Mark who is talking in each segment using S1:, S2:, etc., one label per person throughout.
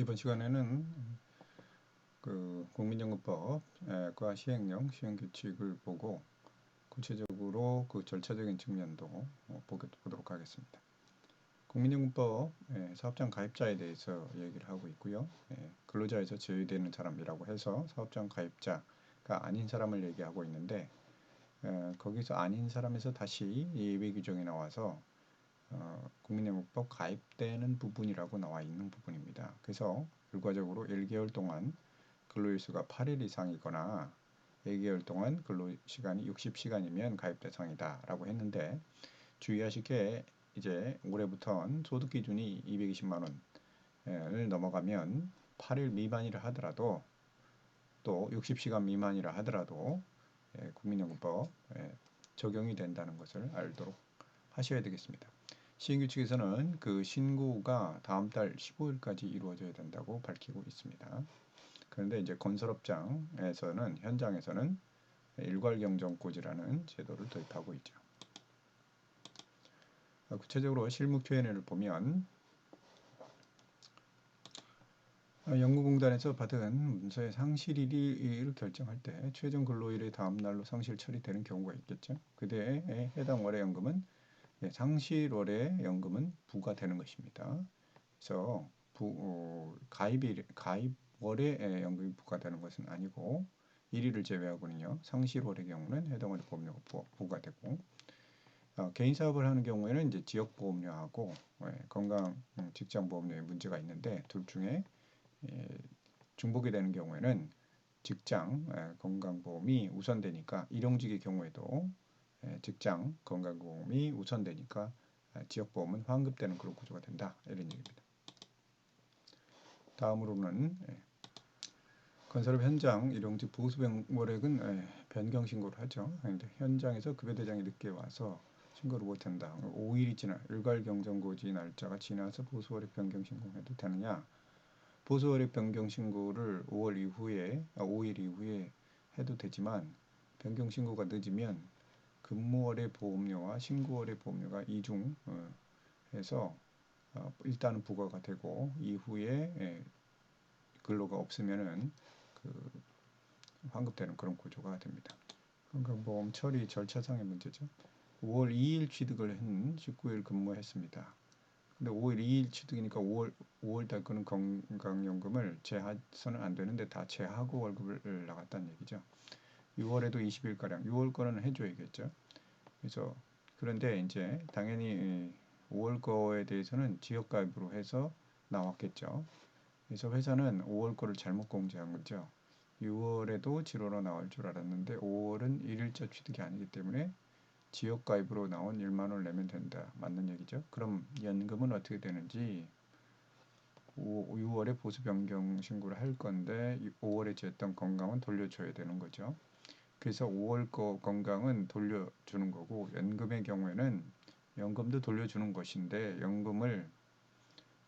S1: 이번 시간에는 국민연금법과 시행령, 시행규칙을 보고 구체적으로 그 절차적인 측면도 보도록 하겠습니다. 국민연금법 사업장 가입자에 대해서 얘기를 하고 있고요. 근로자에서 제외되는 사람이라고 해서 사업장 가입자가 아닌 사람을 얘기하고 있는데 거기서 아닌 사람에서 다시 예외 규정이 나와서 국민연금법 가입되는 부분이라고 나와 있는 부분입니다. 그래서 결과적으로 1개월 동안 근로일수가 8일 이상이거나 2개월 동안 근로시간이 60시간이면 가입 대상이다 라고 했는데 주의하실 게 이제 올해부터는 소득 기준이 220만 원을 넘어가면 8일 미만이라 하더라도 또 60시간 미만이라 하더라도 국민연금법 적용이 된다는 것을 알도록 하셔야 되겠습니다. 시행규칙에서는 그 신고가 다음 달 15일까지 이루어져야 된다고 밝히고 있습니다. 그런데 이제 건설업장에서는 현장에서는 일괄경정고지라는 제도를 도입하고 있죠. 구체적으로 실무 Q&A를 보면 연구공단에서 받은 문서의 상실일을 결정할 때 최종 근로일의 다음 날로 상실 처리되는 경우가 있겠죠. 그때에 해당 월의 연금은 상실월의 연금은 부과되는 것입니다. 그래서 가입월의 연금이 부과되는 것은 아니고 1일을 제외하고는요. 상실월의 경우는 해당 월의 보험료가 부과되고 개인 사업을 하는 경우에는 이제 지역보험료하고 건강 직장보험료에 문제가 있는데 둘 중에 중복이 되는 경우에는 직장 건강보험이 우선되니까 일용직의 경우에도 직장 건강보험이 우선되니까 지역보험은 환급되는 그런 구조가 된다 이런 얘기입니다. 다음으로는 건설업 현장 일용직 보수월액은 변경 신고를 하죠. 그런데 현장에서 급여대장이 늦게 와서 신고를 못한다. 5일이 지나 일괄경정고지 날짜가 지나서 보수월액 변경 신고해도 되느냐? 보수월액 변경 신고를 5일 이후에 해도 되지만 변경 신고가 늦으면 근무월의 보험료와 신고월의 보험료가 이중해서 일단은 부과가 되고 이후에 근로가 없으면은 환급되는 그런 구조가 됩니다. 건강보험 처리 절차상의 문제죠. 5월 2일 취득을 한 19일 근무했습니다. 근데 5월 2일 취득이니까 5월 달 거는 건강연금을 제하서는 안 되는데 다 제하고 월급을 나갔다는 얘기죠. 6월에도 20일가량 6월 거는 해줘야겠죠. 그래서 그런데 이제 당연히 5월 거에 대해서는 지역가입으로 해서 나왔겠죠. 그래서 회사는 5월 거를 잘못 공제한 거죠. 6월에도 지로로 나올 줄 알았는데 5월은 1일자 취득이 아니기 때문에 지역가입으로 나온 1만 원을 내면 된다. 맞는 얘기죠. 그럼 연금은 어떻게 되는지 6월에 보수 변경 신고를 할 건데 5월에 쟀던 건강은 돌려줘야 되는 거죠. 그래서 5월 거 건강은 돌려주는 거고 연금의 경우에는 연금도 돌려주는 것인데 연금을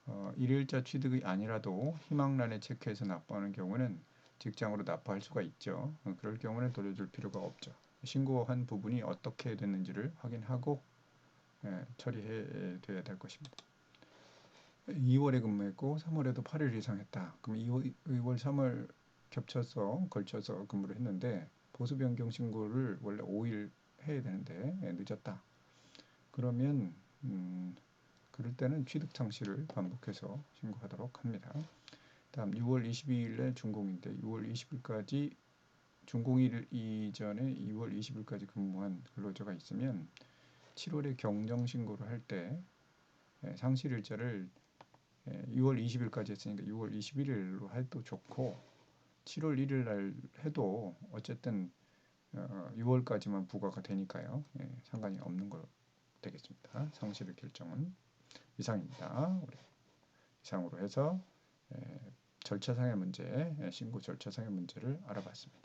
S1: 1일자 취득이 아니라도 희망란에 체크해서 납부하는 경우는 직장으로 납부할 수가 있죠. 그럴 경우는 돌려줄 필요가 없죠. 신고한 부분이 어떻게 됐는지를 확인하고 처리해 돼야 될 것입니다. 2월에 근무했고 3월에도 8일 이상 했다. 그럼 2월 3월 걸쳐서 근무를 했는데 보수 변경 신고를 원래 5일 해야 되는데 늦었다. 그러면 그럴 때는 취득 상실을 반복해서 신고하도록 합니다. 다음 6월 22일에 준공인데 6월 20일까지 준공일 이전에 2월 20일까지 근무한 근로자가 있으면 7월에 경정 신고를 할 때 상실일자를 6월 20일까지 했으니까 6월 21일로 해도 좋고 7월 1일 날 해도 어쨌든 6월까지만 부과가 되니까요. 상관이 없는 거 되겠습니다. 상실의 결정은 이상입니다. 이상으로 해서 절차상의 문제, 신고 절차상의 문제를 알아봤습니다.